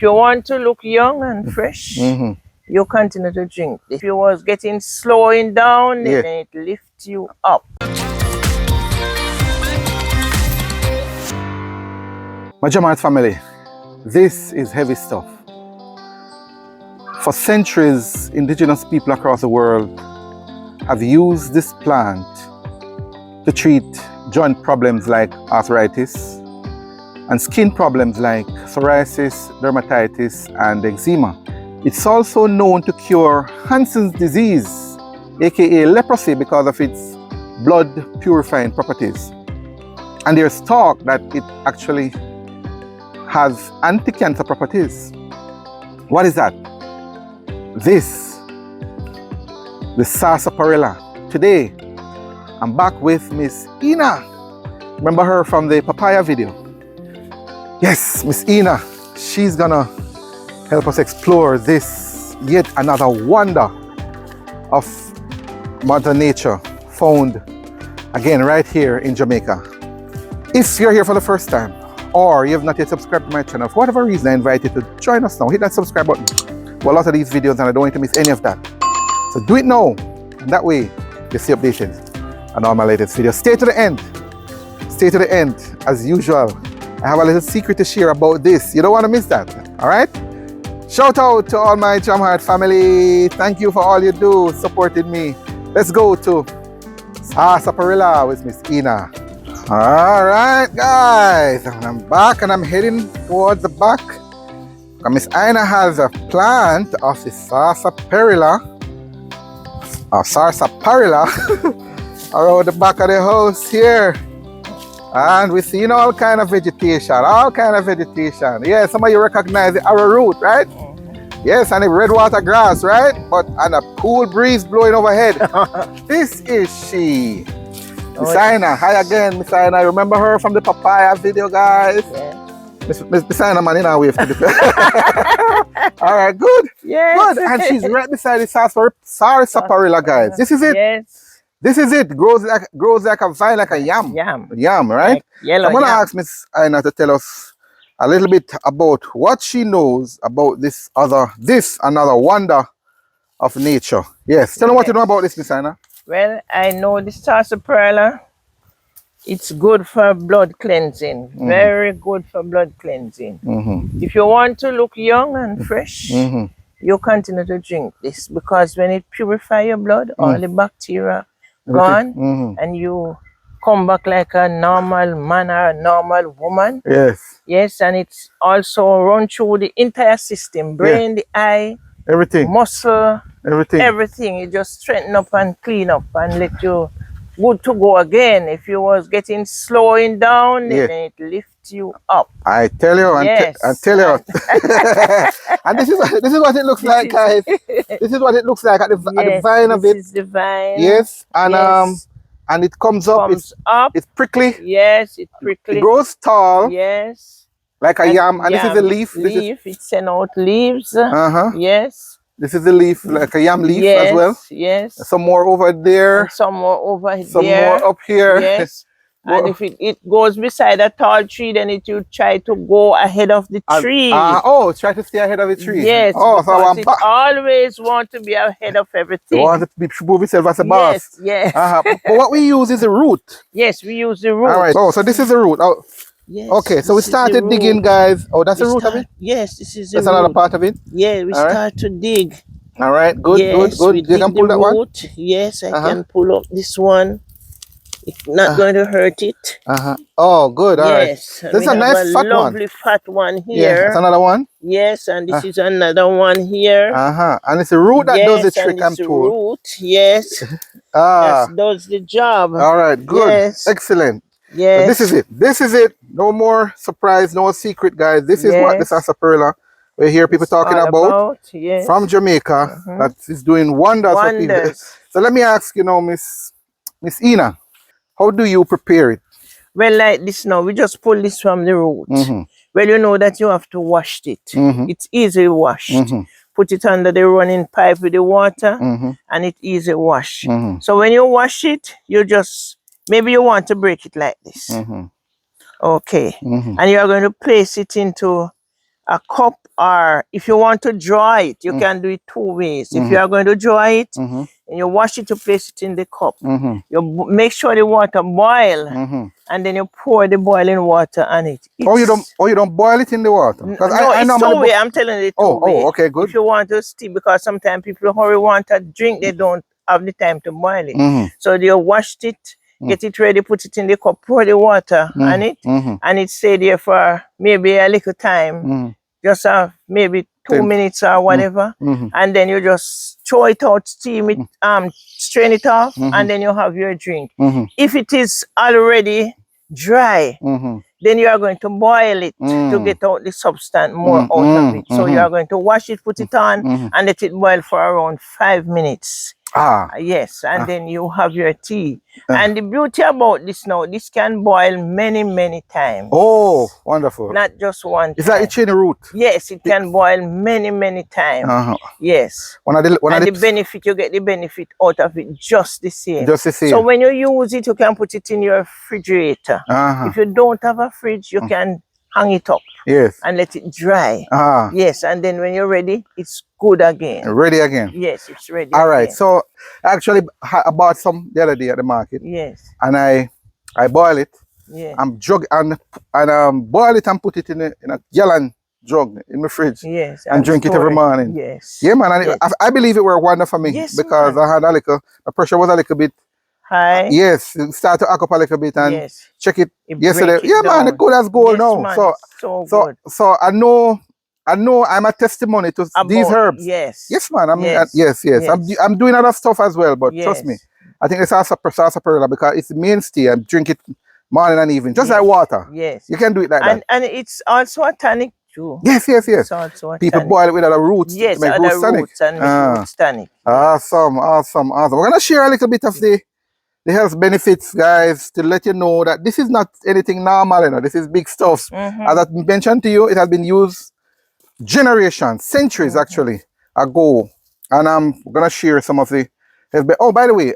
If you want to look young and fresh, you continue to drink this. If you was getting slowing down, then it lifts you up. My JamHearts family, this is heavy stuff. For centuries, indigenous people across the world have used this plant to treat joint problems like arthritis and skin problems like psoriasis, dermatitis, and eczema. It's also known to cure Hansen's disease, aka leprosy, because of its blood purifying properties. And there's talk that it actually has anti-cancer properties. What is that? This, the Sarsaparilla. Today, I'm back with Ms Ena. Remember her from the papaya video? Yes, Ms Ena. She's gonna help us explore this yet another wonder of Mother Nature found again right here in Jamaica. If you're here for the first time or you have not yet subscribed to my channel, for whatever reason, I invite you to join us now. Hit that subscribe button. Well, a lot of these videos and I don't want you to miss any of that. So do it now. And that way you stay updated on all my latest videos. Stay to the end. Stay to the end as usual. I have a little secret to share about this. You don't want to miss that. All right? Shout out to all my JamHearts family. Thank you for all you do, supporting me. Let's go to Sarsaparilla with Ms Ena. All right, guys. I'm back and I'm heading towards the back. Ms Ena has a plant of the Sarsaparilla around the back of the house here. And we're seeing all kind of vegetation, Yeah, some of you recognize the arrowroot, right? Yes, and the red water grass, right? But and a cool breeze blowing overhead. This is she. Ms Ena, hi again, Ms Ena. Remember her from the papaya video, guys? Yeah. Ms Ena, man, in our wave to the all right, good. Yes. Good. And she's right beside the Sarsaparilla, guys. This is it. Yes. This is it. Grows like a vine, like a yam. Yam, right? Like yellow I'm gonna yam. ask Ms Ena to tell us a little bit about what she knows about this another wonder of nature. Yes. Tell me what you know about this, Ms Ena. Well, I know the Sarsaparilla. It's good for blood cleansing. Very good for blood cleansing. If you want to look young and fresh, you continue to drink this because when it purifies your blood, all the bacteria gone, and you come back like a normal man or a normal woman. Yes. Yes, and it's also run through the entire system, brain, the eye, everything, muscle, everything. It just straighten up and clean up and let you good to go again. If you was getting slowing down, then it lifts you up. I tell you, yes. I tell you. And this is what it looks like, guys. This is what it looks like at the vine of it. This is the vine. Yes, and and it comes up. It's prickly. Yes, it's prickly. It grows tall. Yes. Like a yam. And this is the leaf. It sends out leaves. Yes. This is the leaf, like a yam leaf as well. Yes. Some more over there. And some more over there. Some more up here. Yes. And if it goes beside a tall tree, then it will try to go ahead of the tree. Try to stay ahead of the tree. Yes. Oh, so it always want to be ahead of everything. You want to prove itself as a boss. Yes. But what we use is the root. Yes, we use the root. All right. So this is the root. Yes, okay, so we started digging, guys. Oh, that's the root of it? Yes, this is the That's root. another part of it? Yeah, we start to dig. All right, good. You can pull that one? Yes, I can pull up this one. It's not going to hurt it. Oh, good. All right. Yes. This is a nice fat one. Lovely fat one here. Yeah, that's another one? Yes, and this is another one here. And it's the root that does the trick, I'm told. Root, yes. That does the job. All right, good. Yes. Excellent. Yes. So this is it. This is it. No more surprise, no secret, guys. This is what the Sarsaparilla we hear people talking about from Jamaica that is doing wonders for people. So let me ask you now, Ms Ena, how do you prepare it? Well, like this now, we just pull this from the root. Well, you know that you have to wash it. It's easily washed. Put it under the running pipe with the water and it easy wash. So when you wash it, you just, maybe you want to break it like this. Okay. And you are going to place it into a cup, or if you want to dry it, you can do it 2 ways. If you are going to dry it, and you wash it, to place it in the cup. You make sure the water boil, and then you pour the boiling water on it. You don't boil it in the water? No, I it's two way. I'm telling you, two way. Okay, good. If you want to steam, because sometimes people hurry want to drink, they don't have the time to boil it. So you washed it, get it ready, put it in the cup, pour the water on it, and it stay there for maybe a little time, just maybe 2 minutes or whatever, and then you just throw it out, steam it, strain it off, and then you have your drink. If it is already dry, then you are going to boil it to get out the substance more out of it. So you are going to wash it, put it on, and let it boil for around 5 minutes. Yes, and then you have your tea. And the beauty about this now, this can boil many, many times. Oh, wonderful. Not just one time. It's like it's in the root. Yes, it can boil many, many times. Yes. And the benefit, you get the benefit out of it just the same. Just the same. So when you use it, you can put it in your refrigerator. If you don't have a fridge, you can hang it up. Yes. And let it dry. Yes, and then when you're ready, it's good again. Ready again? Yes, it's ready. All right. So actually, I bought some the other day at the market. Yes. And I boil it. Yeah. And boil it and put it in a gallon jug in my fridge. Yes. And drink it every morning. Yes. Yeah, man. And I believe it worked wonderful for me. Yes, because I had the pressure was a little bit high. Yes, it started to act up a little bit and check it yesterday. Yeah, man, the good as gold now. Man, so I know I'm a testimony to these herbs. Yes. Yes, man. Yes. I'm doing other stuff as well, but trust me, I think it's Sarsaparilla because it's mainstay. I drink it morning and evening, just like water. Yes. You can do it like that. And it's also a tonic too. Yes. It's also a people boil it with other roots. Yes, to make roots and roots tonic. Awesome. We're gonna share a little bit of the health benefits, guys, to let you know that this is not anything normal, you know. This is big stuff. As I mentioned to you, it has been used generations, centuries actually ago. And I'm gonna share some of the health. Oh, by the way,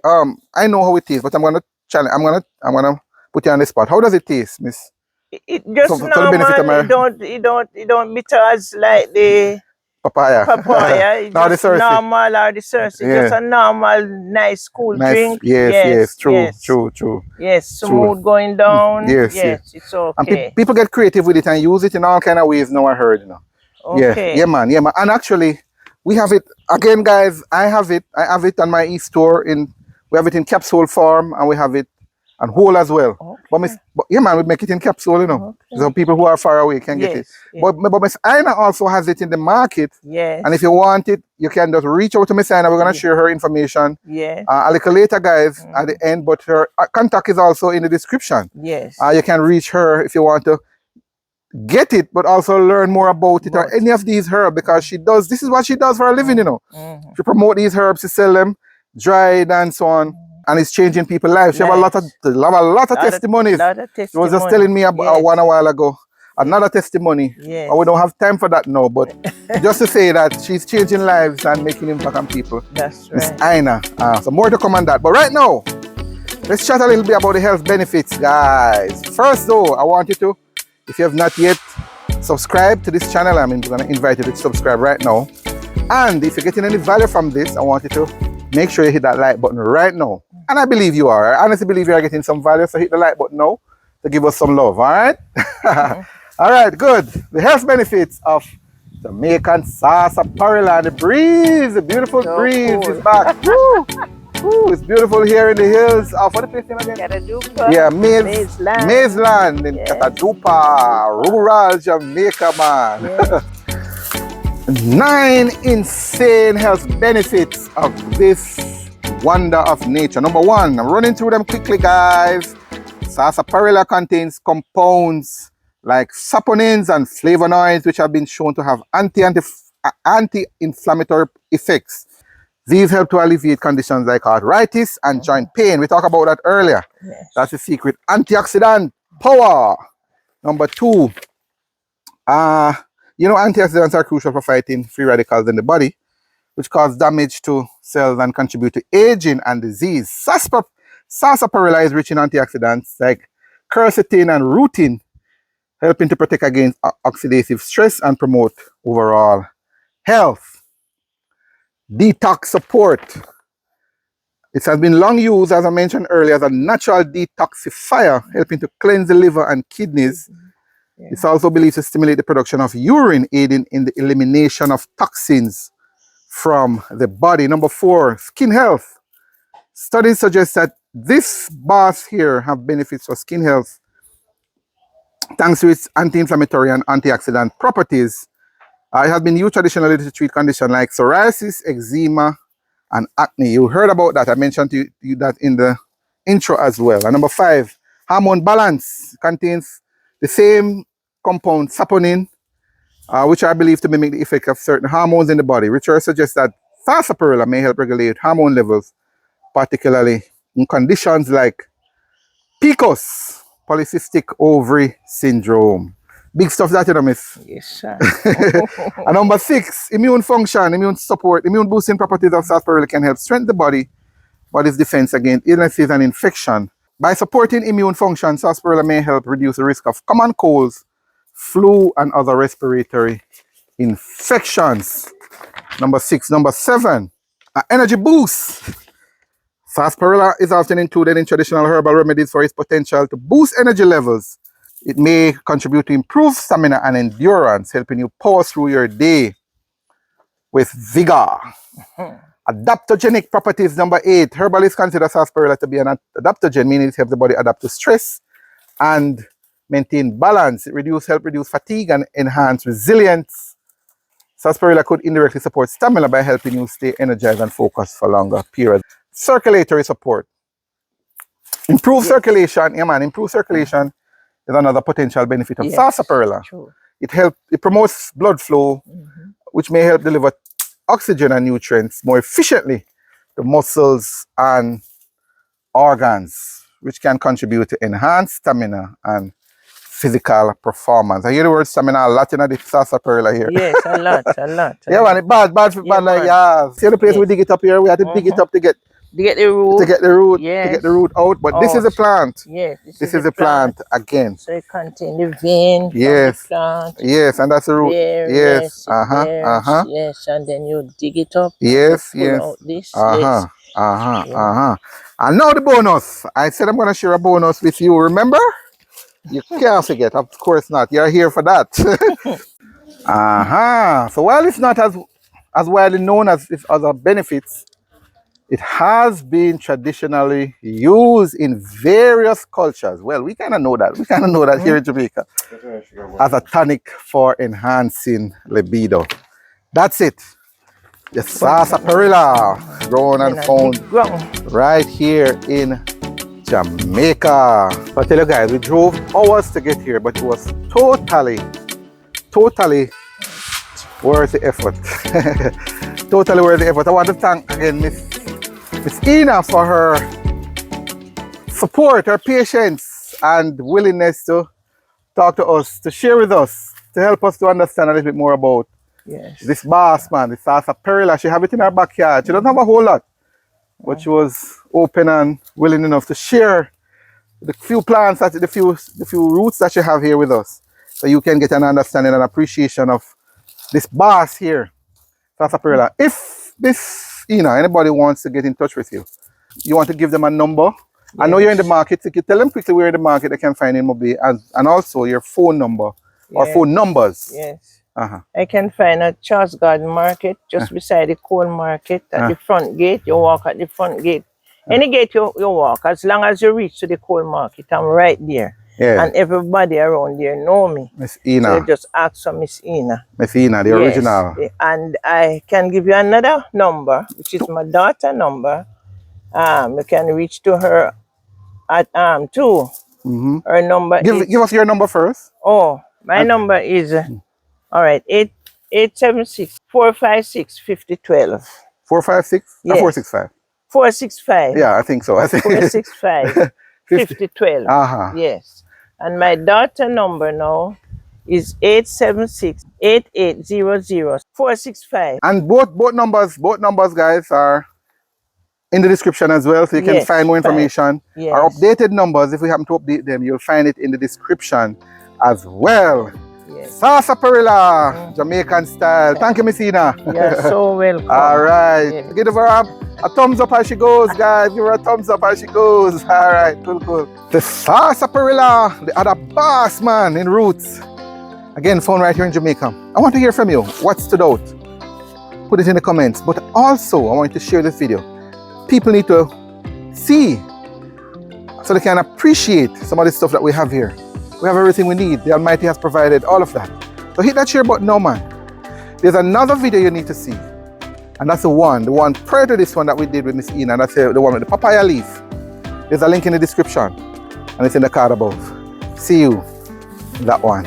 I know how it tastes, but I'm gonna challenge. I'm gonna put you on the spot. How does it taste, Miss? It just normal. It don't bitter as like the papaya. It's just normal, or the Sarsaparilla. Just a normal, nice, cool drink. Yes, true. Yes, smooth going down. Yes, it's okay. And people get creative with it and use it in all kind of ways now, I heard, you know. Okay. Yeah, man. And actually, we have it, again, guys, I have it on my e-store. We have it in capsule form, and we have it and whole as well. Okay. But yeah, man, we make it in capsule, you know. Okay. So people who are far away can get it. But Ms Ena also has it in the market. Yes. And if you want it, you can just reach out to Ms Ena. We're going to share her information. Yes. A little later, guys, at the end. But her contact is also in the description. Yes. You can reach her if you want to get it, but also learn more about it or any of these herbs, because this is what she does for a living, you know. She promote these herbs, to sell them, dried and so on. And it's changing people's lives. She have a lot of testimonies. She was just telling me about one a while ago. Another testimony. Yes. We don't have time for that now, but just to say that she's changing lives and making impact on people. That's right. Ms Ena. So more to come on that. But right now, let's chat a little bit about the health benefits, guys. First though, I want you to, if you have not yet subscribed to this channel, I'm going to invite you to subscribe right now. And if you're getting any value from this, I want you to make sure you hit that like button right now. And I believe you are. I honestly believe you are getting some value, so hit the like button now to give us some love, all right? All right, good. The health benefits of Jamaican Sarsaparilla and the breeze, the beautiful breeze is back. Woo! Woo, it's beautiful here in the hills of, what the place name again? Catadupa. Yeah, Mazeland in Catadupa, rural Jamaica, man. Yes. 9 insane health benefits of this wonder of nature. Number 1, I'm running through them quickly, guys. Sarsaparilla contains compounds like saponins and flavonoids, which have been shown to have anti-inflammatory effects. These help to alleviate conditions like arthritis and joint pain. We talked about that earlier. Yes. That's the secret. Antioxidant power. Number 2, you know, antioxidants are crucial for fighting free radicals in the body, which cause damage to cells and contribute to aging and disease. Sarsaparilla is rich in antioxidants like quercetin and rutin, helping to protect against oxidative stress and promote overall health. Detox support. It has been long used, as I mentioned earlier, as a natural detoxifier, helping to cleanse the liver and kidneys. Yeah. It's also believed to stimulate the production of urine, aiding in the elimination of toxins from the body. Number 4, skin health. Studies suggest that this bath here have benefits for skin health thanks to its anti-inflammatory and antioxidant properties. It has been used traditionally to treat conditions like psoriasis, eczema, and acne. You heard about that. I mentioned to you that in the intro as well. And number 5, hormone balance. Contains the same compound, saponin, which I believe to mimic the effect of certain hormones in the body. Research suggests that sarsaparilla may help regulate hormone levels, particularly in conditions like PCOS, polycystic ovary syndrome. Big stuff that, you know, miss. Yes, sir. And number 6, immune function, immune support. Immune boosting properties of sarsaparilla can help strengthen the body's defense against illnesses and infection. By supporting immune function, sarsaparilla may help reduce the risk of common colds, flu, and other respiratory infections. Number 6. Number 7, energy boost. Sarsaparilla is often included in traditional herbal remedies for its potential to boost energy levels. It may contribute to improved stamina and endurance, helping you power through your day with vigor. Adaptogenic properties. Number 8, herbalists consider sarsaparilla to be an adaptogen, meaning it helps the body adapt to stress and maintain balance. It help reduce fatigue and enhance resilience. Sarsaparilla could indirectly support stamina by helping you stay energized and focused for longer periods. Circulatory support. Improved circulation. Yeah, man, improved circulation is another potential benefit of sarsaparilla. It promotes blood flow, which may help deliver oxygen and nutrients more efficiently to muscles and organs, which can contribute to enhanced stamina and physical performance. I hear the word stamina a lot in the sarsaparilla here. Yes, a lot. Yeah, man, it's bad like, yeah. See the place we dig it up here? We had to dig it up to get the root. To get the root out. But this is a plant. Yes, this is a plant again. So it contains the vein. Yes. From the plant. Yes, and that's the root. There, yes. Yes, and then you dig it up. Yes, pull out this. And now the bonus. I said I'm gonna share a bonus with you, remember? You can't forget, of course not. You're here for that. So while it's not as widely known as its other benefits, it has been traditionally used in various cultures. Well, we kind of know that. We kind of know that here in Jamaica as a tonic for enhancing libido. That's it. The sarsaparilla grown and found right here in Jamaica. So I tell you guys, we drove hours to get here, but it was totally worth the effort. Totally worth the effort. I want to thank again Ms Ena for her support, her patience, and willingness to talk to us, to share with us, to help us to understand a little bit more about this bath, man, this sarsaparilla. She have it in her backyard. She doesn't have a whole lot, but she was open and willing enough to share the few plants, the few roots that you have here with us, so you can get an understanding and appreciation of this bath here, sarsaparilla. If this, anybody wants to get in touch with you, you want to give them a number. I know you're in the market, so you can tell them quickly where in the market they can find Mobile, and also your phone number or phone numbers. Yes. I can find at Charles Garden Market, just beside the coal market, at the front gate. You walk at the front gate. Any gate you walk, as long as you reach to the coal market, I'm right there. Yeah. And everybody around there know me. Ms Ena. So you just ask for Ms Ena. Ms Ena, the original. And I can give you another number, which is my daughter's number. You can reach to her at too. Her number give us your number first. Oh, my number is all right, 876 456 5012. 456? Yes. 465? 465. Yeah, I think so. I think 465 5012. Yes. And my daughter number now is 876 8800 465. And both numbers, guys, are in the description as well, so you can find more information. Our updated numbers, if we happen to update them, you'll find it in the description. as well. Yes. Sarsaparilla, Jamaican style. Thank you, Ms Ena. You're so welcome. All right. Yeah. Give her a thumbs up as she goes, guys. Give her a thumbs up as she goes. All right, cool. The Sarsaparilla, the other boss man in Roots. Again, found right here in Jamaica. I want to hear from you. What stood out? Put it in the comments. But also, I want you to share this video. People need to see so they can appreciate some of the stuff that we have here. We have everything we need. The Almighty has provided all of that. So hit that share button now, man. There's another video you need to see. And that's the one prior to this one that we did with Ms Ena. That's the one with the papaya leaf. There's a link in the description. And it's in the card above. See you in that one.